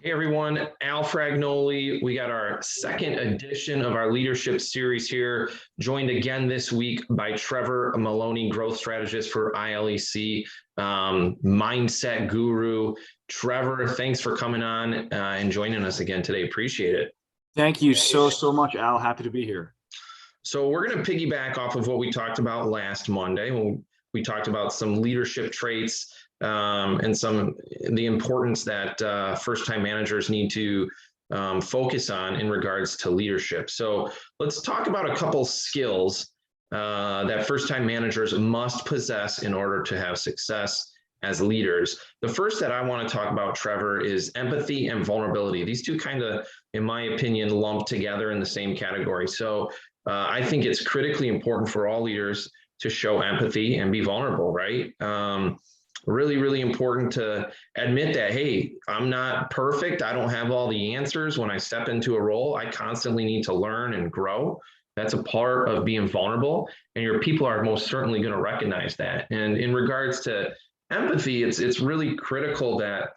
Hey everyone, Al Fragnoli. We got our second edition of our leadership series here, joined again this week by Trevor Maloney, growth strategist for ILEC, mindset guru. Trevor, thanks for coming on and joining us again today. Appreciate it. Thank you so much, Al. Happy to be here. So we're going to piggyback off of what we talked about last Monday when we talked about some leadership traits and the importance that first-time managers need to focus on in regards to leadership. So let's talk about a couple skills that first-time managers must possess in order to have success as leaders. The first that I want to talk about, Trevor, is empathy and vulnerability. These two kind of, in my opinion, lump together in the same category. So I think it's critically important for all leaders to show empathy and be vulnerable, right? Really important to admit that, hey, I'm not perfect. I don't have all the answers when I step into a role. I constantly need to learn and grow. That's a part of being vulnerable, and your people are most certainly going to recognize that. And in regards to empathy, it's really critical that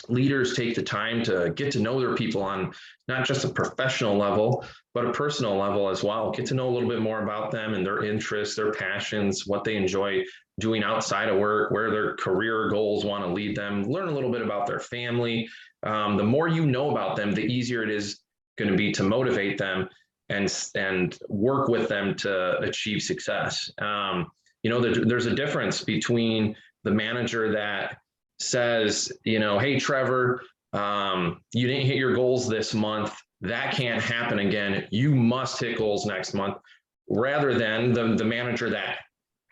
leaders take the time to get to know their people on not just a professional level, but a personal level as well. Get to know a little bit more about them and their interests, their passions, what they enjoy doing outside of work, where their career goals want to lead them, learn a little bit about their family. The more you know about them, the easier it is going to be to motivate them and work with them to achieve success. There's a difference between the manager that says, hey, Trevor, you didn't hit your goals this month. That can't happen again. You must hit goals next month, rather than the manager that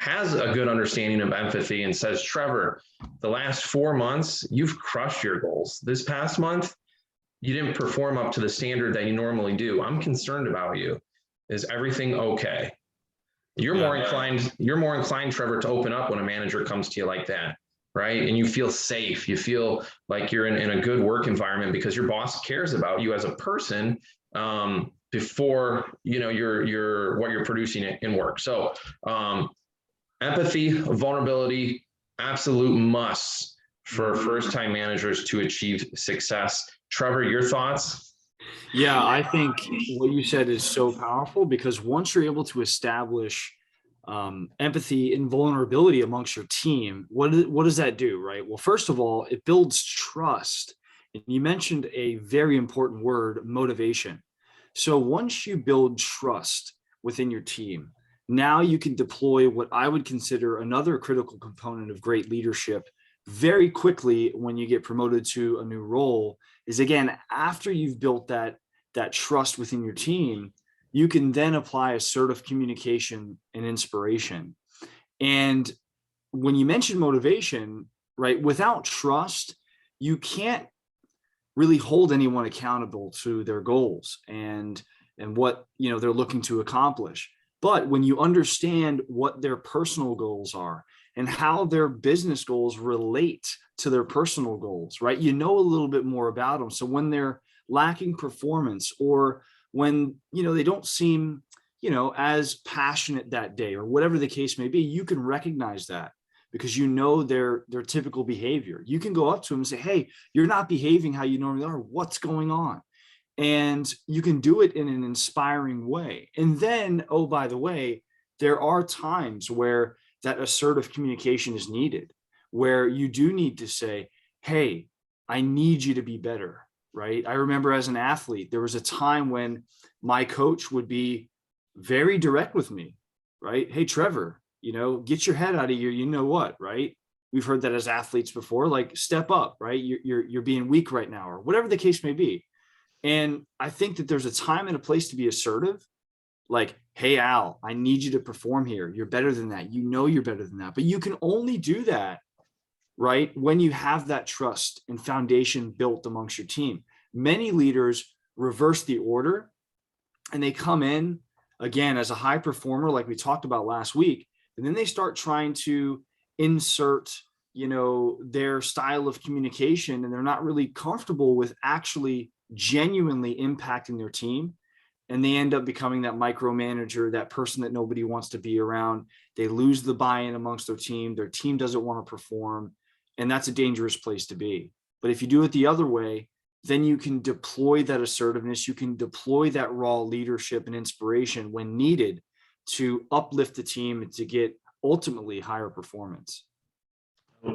has a good understanding of empathy and says, Trevor, the last 4 months, you've crushed your goals. This past month, you didn't perform up to the standard that you normally do. I'm concerned about you. Is everything okay? You're more inclined, Trevor, to open up when a manager comes to you like that, right? And you feel safe. You feel like you're in a good work environment because your boss cares about you as a person before your what you're producing in work. So empathy, vulnerability, absolute musts for first-time managers to achieve success. Trevor, your thoughts? Yeah, I think what you said is so powerful, because once you're able to establish empathy and vulnerability amongst your team, what does that do, right? Well, first of all, it builds trust. And you mentioned a very important word, motivation. So once you build trust within your team, now you can deploy what I would consider another critical component of great leadership very quickly when you get promoted to a new role. Is, again, after you've built that trust within your team, you can then apply assertive communication and inspiration. And when you mention motivation, right, without trust, you can't really hold anyone accountable to their goals and what they're looking to accomplish. But when you understand what their personal goals are and how their business goals relate to their personal goals, right, you know a little bit more about them. So when they're lacking performance, or when they don't seem as passionate that day, or whatever the case may be, you can recognize that because their typical behavior. You can go up to them and say, hey, you're not behaving how you normally are. What's going on? And you can do it in an inspiring way. And then, oh, by the way, there are times where that assertive communication is needed, where you do need to say, hey, I need you to be better, right? I remember as an athlete, there was a time when my coach would be very direct with me, right? Hey, Trevor, get your head out of here. You know what, right? We've heard that as athletes before, like, step up, right? You're being weak right now, or whatever the case may be. And I think that there's a time and a place to be assertive, like, hey, Al, I need you to perform here. You're better than that. You're better than that. But you can only do that, right, when you have that trust and foundation built amongst your team. Many leaders reverse the order, and they come in, again, as a high performer, like we talked about last week, and then they start trying to insert their style of communication, and they're not really comfortable with actually genuinely impacting their team. And they end up becoming that micromanager, that person that nobody wants to be around. They lose the buy-in amongst their team. Their team doesn't want to perform. And that's a dangerous place to be. But if you do it the other way, then you can deploy that assertiveness. You can deploy that raw leadership and inspiration when needed to uplift the team and to get ultimately higher performance.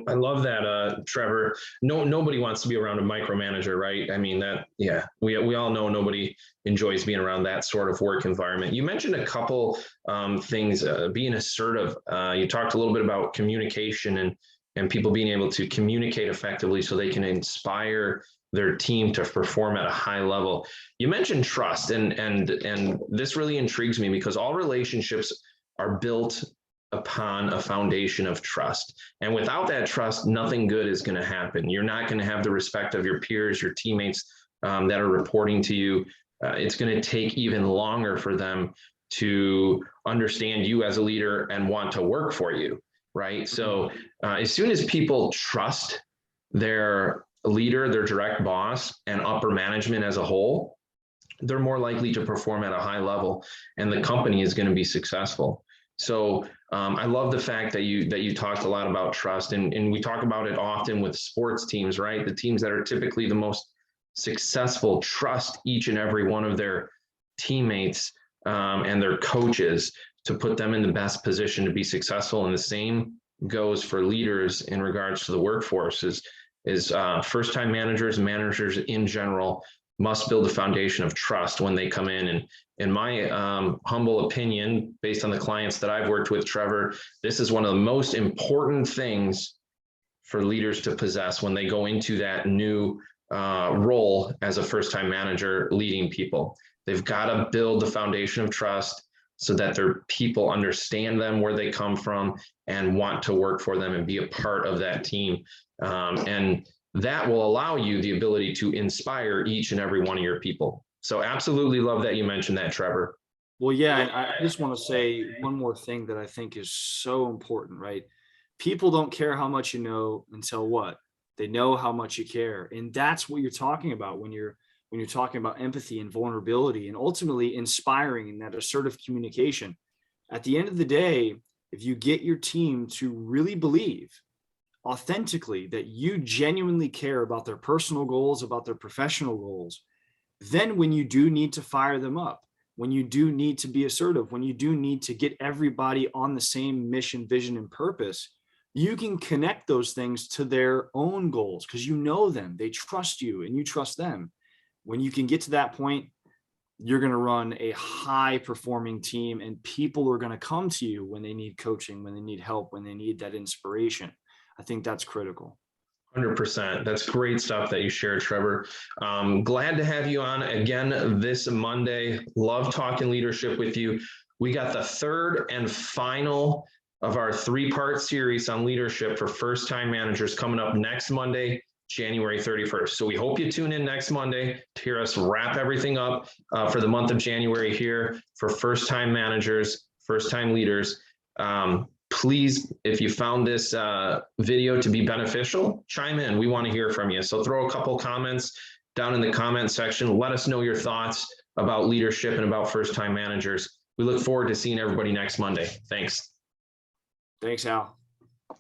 I love that, Trevor. Nobody wants to be around a micromanager, right? I mean, yeah, we all know nobody enjoys being around that sort of work environment. You mentioned a couple things, being assertive. You talked a little bit about communication and people being able to communicate effectively so they can inspire their team to perform at a high level. You mentioned trust, and this really intrigues me because all relationships are built upon a foundation of trust. And without that trust, nothing good is going to happen. You're not going to have the respect of your peers, your teammates that are reporting to you. It's going to take even longer for them to understand you as a leader and want to work for you, right? So as soon as people trust their leader, their direct boss, and upper management as a whole, they're more likely to perform at a high level, and the company is going to be successful. So I love the fact that you talked a lot about trust, and we talk about it often with sports teams, right? The teams that are typically the most successful trust each and every one of their teammates and their coaches to put them in the best position to be successful. And the same goes for leaders in regards to the workforce. Is first-time managers and managers in general must build a foundation of trust when they come in. And in my humble opinion, based on the clients that I've worked with, Trevor, this is one of the most important things for leaders to possess when they go into that new role as a first-time manager leading people. They've got to build the foundation of trust so that their people understand them, where they come from, and want to work for them and be a part of that team. And that will allow you the ability to inspire each and every one of your people. So absolutely love that you mentioned that, Trevor. Well, yeah, and I just want to say one more thing that I think is so important, right? People don't care how much you know until what? They know how much you care. And that's what you're talking about when you're talking about empathy and vulnerability and ultimately inspiring and that assertive communication. At the end of the day, if you get your team to really believe authentically that you genuinely care about their personal goals, about their professional goals, then when you do need to fire them up, when you do need to be assertive, when you do need to get everybody on the same mission, vision, and purpose, you can connect those things to their own goals because you know them, they trust you, and you trust them. When you can get to that point, you're going to run a high performing team, and people are going to come to you when they need coaching, when they need help, when they need that inspiration. I think that's critical. 100%. That's great stuff that you shared, Trevor. Glad to have you on again this Monday. Love talking leadership with you. We got the third and final of our 3-part series on leadership for first-time managers coming up next Monday, January 31st. So we hope you tune in next Monday to hear us wrap everything up for the month of January here for first-time managers, first-time leaders. Please, if you found this video to be beneficial, chime in. We want to hear from you. So throw a couple comments down in the comment section. Let us know your thoughts about leadership and about first-time managers. We look forward to seeing everybody next Monday. Thanks. Thanks, Al.